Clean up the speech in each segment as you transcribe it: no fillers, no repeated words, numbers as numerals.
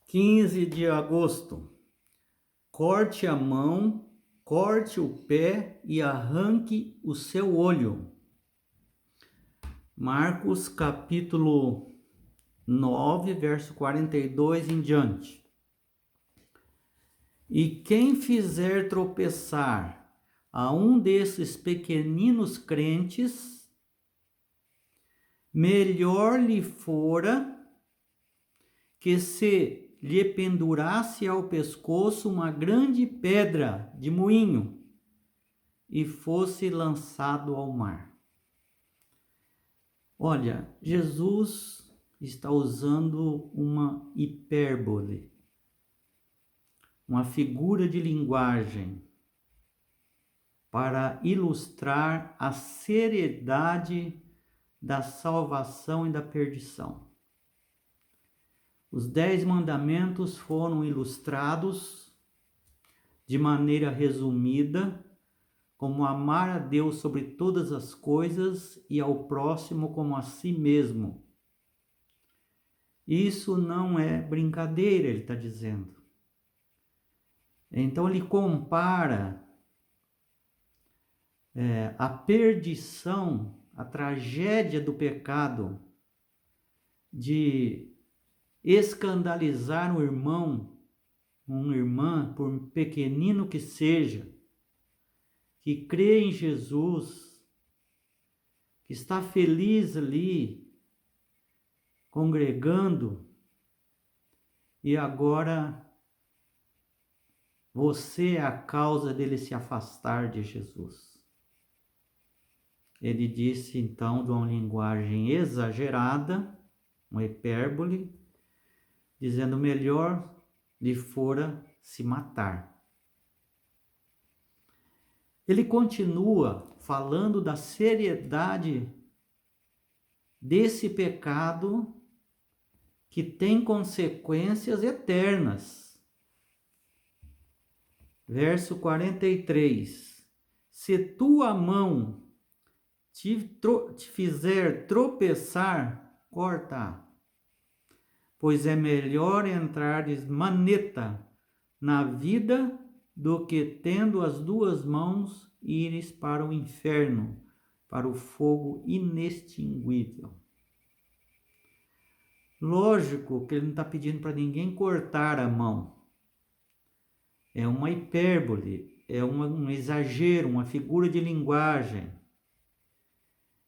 15 de agosto. Corte a mão, corte o pé e arranque o seu olho. Marcos capítulo 9, verso 42 em diante. E quem fizer tropeçar a um desses pequeninos crentes, melhor lhe fora que se lhe pendurasse ao pescoço uma grande pedra de moinho e fosse lançado ao mar. Olha, Jesus está usando uma hipérbole, uma figura de linguagem para ilustrar a seriedade da salvação e da perdição. Os 10 mandamentos foram ilustrados de maneira resumida, como amar a Deus sobre todas as coisas e ao próximo como a si mesmo. Isso não é brincadeira, ele está dizendo. Então ele compara a perdição, a tragédia do pecado, de escandalizar um irmão, uma irmã, por pequenino que seja, que crê em Jesus, que está feliz ali, congregando, e agora você é a causa dele se afastar de Jesus. Ele disse então de uma linguagem exagerada, uma hipérbole, dizendo melhor lhe fora se matar. Ele continua falando da seriedade desse pecado que tem consequências eternas. Verso 43. Se tua mão te fizer tropeçar, corta, pois é melhor entrares maneta na vida do que, tendo as 2 mãos, ires para o inferno, para o fogo inextinguível. Lógico que ele não está pedindo para ninguém cortar a mão. É uma hipérbole, é um exagero, uma figura de linguagem.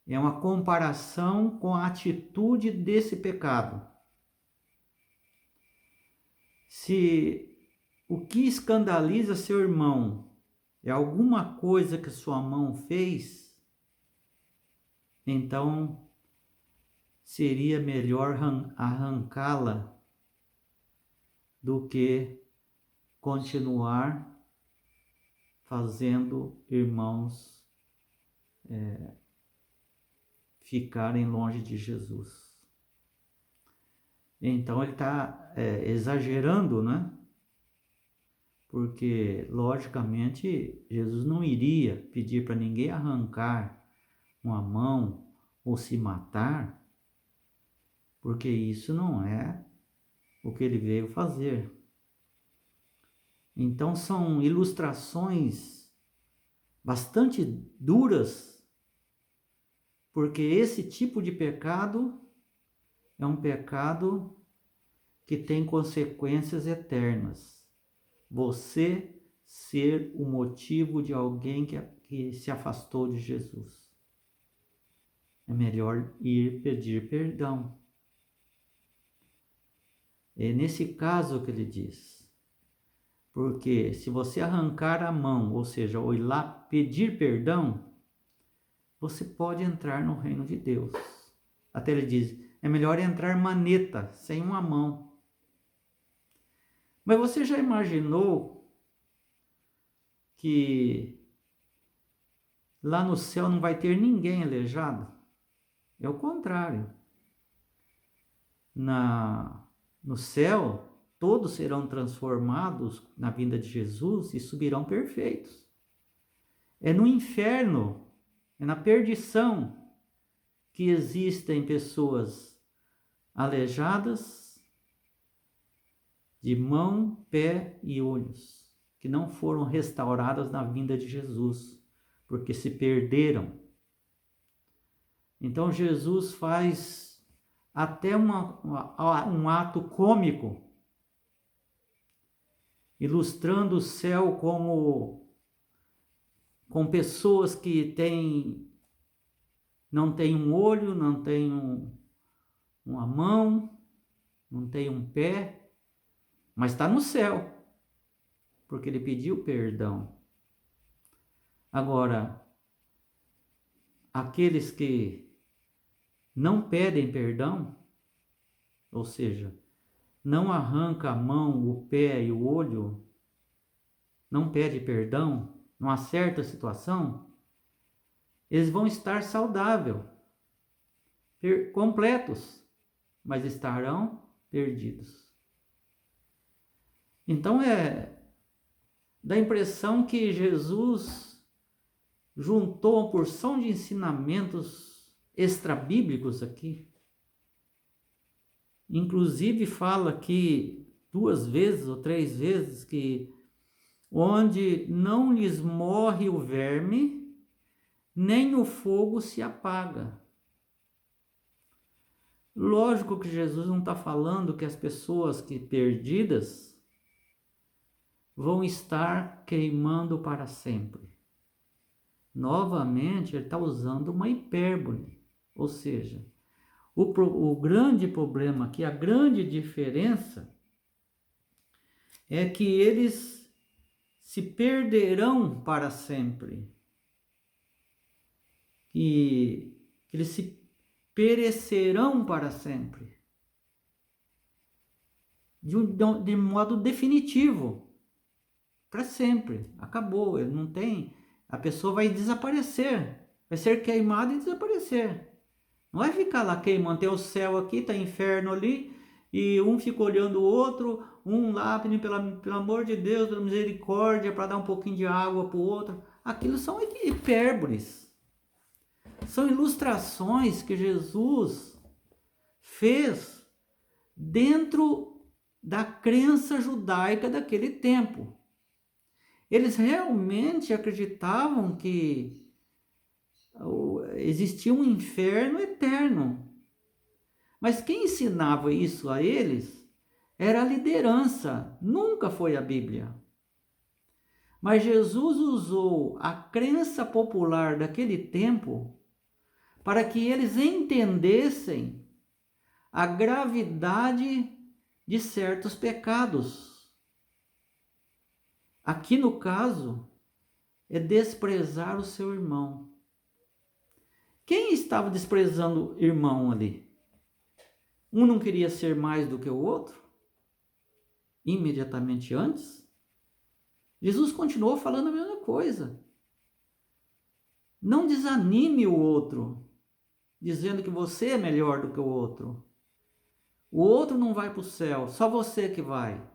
É uma comparação com a atitude desse pecado. Se o que escandaliza seu irmão é alguma coisa que sua mão fez, então seria melhor arrancá-la do que continuar fazendo irmãos ficarem longe de Jesus. Então ele está exagerando, né? Porque, logicamente, Jesus não iria pedir para ninguém arrancar uma mão ou se matar, porque isso não é o que ele veio fazer. Então são ilustrações bastante duras, porque esse tipo de pecado é um pecado que tem consequências eternas. Você ser o motivo de alguém que se afastou de Jesus. É melhor ir pedir perdão. É nesse caso que ele diz. Porque se você arrancar a mão, ou seja, ou ir lá pedir perdão, você pode entrar no reino de Deus. Até ele diz, é melhor entrar maneta, sem uma mão. Mas você já imaginou que lá no céu não vai ter ninguém aleijado? É o contrário. No céu, todos serão transformados na vinda de Jesus e subirão perfeitos. É no inferno, é na perdição que existem pessoas aleijadas, de mão, pé e olhos, que não foram restauradas na vinda de Jesus, porque se perderam. Então Jesus faz até um ato cômico, ilustrando o céu com pessoas que não têm um olho, não têm uma mão, não têm um pé, mas está no céu, porque ele pediu perdão. Agora, aqueles que não pedem perdão, ou seja, não arranca a mão, o pé e o olho, não pede perdão, numa certa situação, eles vão estar saudáveis, completos, mas estarão perdidos. Então dá a impressão que Jesus juntou uma porção de ensinamentos extrabíblicos aqui. Inclusive fala aqui 2 vezes ou 3 vezes que onde não lhes morre o verme, nem o fogo se apaga. Lógico que Jesus não está falando que as pessoas que perdidas vão estar queimando para sempre. Novamente, ele está usando uma hipérbole, ou seja, o grande problema aqui, a grande diferença é que eles se perderão para sempre, que eles se perecerão para sempre, de modo definitivo, para sempre, acabou, ele não tem, a pessoa vai desaparecer, vai ser queimada e desaparecer, não vai ficar lá queimando, tem o céu aqui, tá inferno ali, e um fica olhando o outro, um lá pedindo pelo amor de Deus, pela misericórdia, para dar um pouquinho de água para o outro, aquilo são hipérboles, são ilustrações que Jesus fez dentro da crença judaica daquele tempo. Eles realmente acreditavam que existia um inferno eterno. Mas quem ensinava isso a eles era a liderança, nunca foi a Bíblia. Mas Jesus usou a crença popular daquele tempo para que eles entendessem a gravidade de certos pecados. Aqui no caso, é desprezar o seu irmão. Quem estava desprezando o irmão ali? Um não queria ser mais do que o outro? Imediatamente antes? Jesus continuou falando a mesma coisa. Não desanime o outro, dizendo que você é melhor do que o outro. O outro não vai para o céu, só você que vai.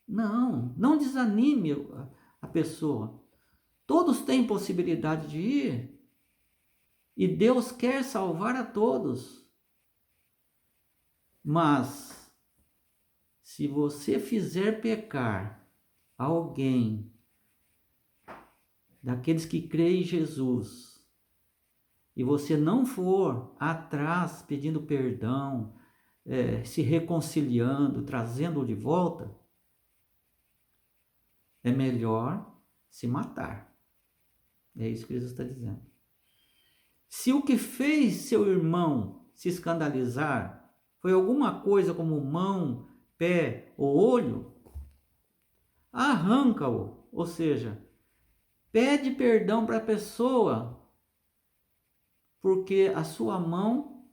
Não desanime a pessoa. Todos têm possibilidade de ir. E Deus quer salvar a todos. Mas, se você fizer pecar alguém, daqueles que creem em Jesus, e você não for atrás pedindo perdão, se reconciliando, trazendo-o de volta, é melhor se matar. É isso que Jesus está dizendo. Se o que fez seu irmão se escandalizar foi alguma coisa como mão, pé ou olho, arranca-o, ou seja, pede perdão para a pessoa, porque a sua mão,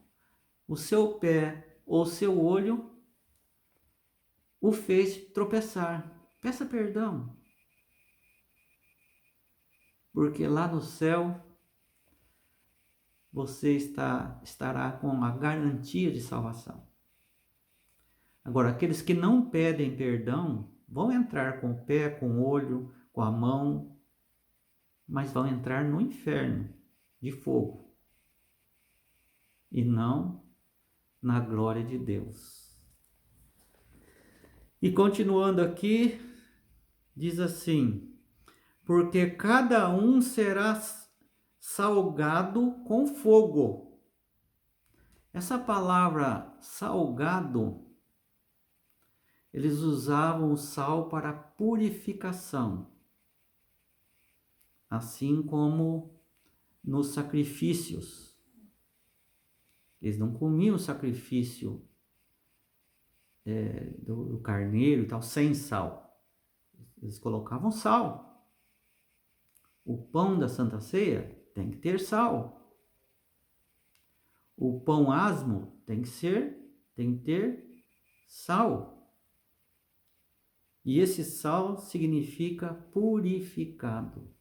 o seu pé ou o seu olho o fez tropeçar. Peça perdão, porque lá no céu você estará com a garantia de salvação. Agora, aqueles que não pedem perdão vão entrar com o pé, com o olho, com a mão, mas vão entrar no inferno de fogo e não na glória de Deus. E continuando aqui, diz assim: porque cada um será salgado com fogo. Essa palavra salgado, eles usavam o sal para purificação, assim como nos sacrifícios. Eles não comiam o sacrifício do carneiro e tal sem sal. Eles colocavam sal. O pão da Santa Ceia tem que ter sal. O pão asmo tem que ter sal. E esse sal significa purificado.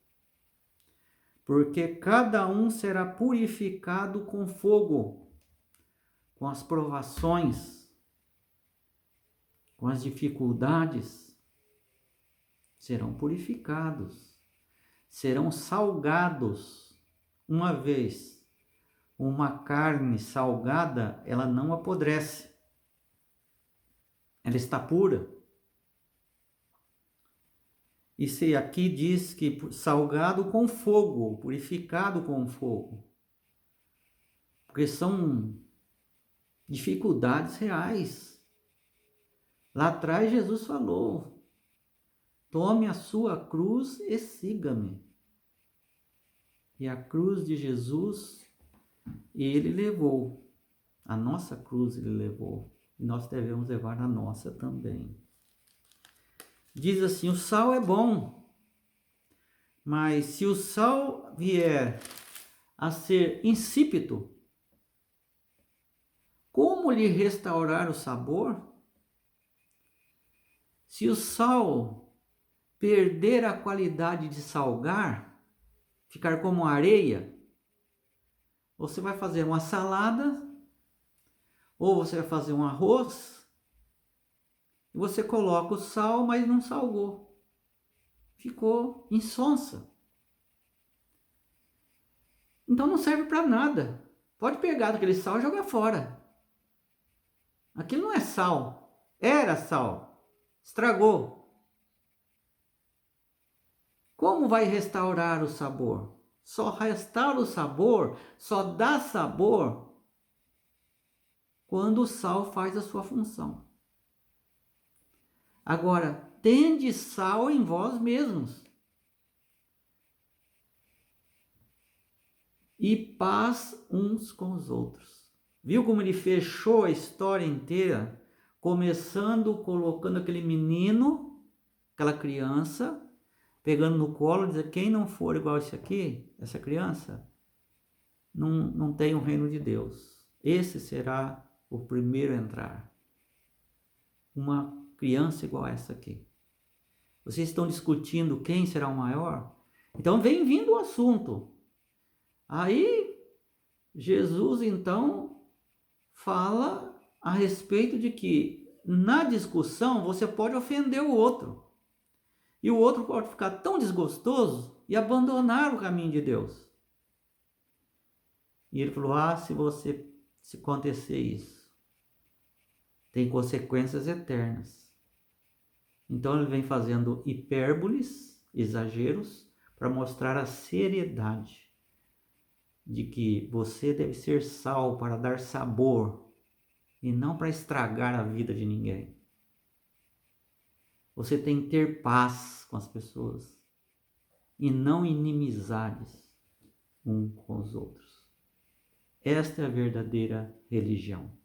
Porque cada um será purificado com fogo, com as provações, com as dificuldades, serão purificados, serão salgados. Uma vez uma carne salgada, ela não apodrece, ela está pura. E se aqui diz que salgado com fogo, purificado com fogo, porque são dificuldades reais. Lá atrás Jesus falou: tome a sua cruz e siga-me. E a cruz de Jesus, ele levou. A nossa cruz ele levou. E nós devemos levar a nossa também. Diz assim: o sal é bom, mas se o sal vier a ser insípido, como lhe restaurar o sabor? Se o sal perder a qualidade de salgar, ficar como areia, você vai fazer uma salada, ou você vai fazer um arroz, e você coloca o sal, mas não salgou. Ficou insonsa. Então não serve para nada. Pode pegar daquele sal e jogar fora. Aquilo não é sal. Era sal. Estragou. Como vai restaurar o sabor? Só restaura o sabor, só dá sabor quando o sal faz a sua função. Agora, tende sal em vós mesmos e paz uns com os outros. Viu como ele fechou a história inteira, começando colocando aquele menino, aquela criança, pegando no colo, dizendo: quem não for igual esse aqui, essa criança, não tem o reino de Deus. Esse será o primeiro a entrar. Uma criança igual a essa aqui. Vocês estão discutindo quem será o maior? Então vem vindo o assunto. Aí Jesus então fala a respeito de que na discussão você pode ofender o outro. E o outro pode ficar tão desgostoso e abandonar o caminho de Deus. E ele falou: se acontecer isso, tem consequências eternas. Então ele vem fazendo hipérboles, exageros, para mostrar a seriedade de que você deve ser sal para dar sabor e não para estragar a vida de ninguém. Você tem que ter paz com as pessoas e não inimizades uns com os outros. Esta é a verdadeira religião.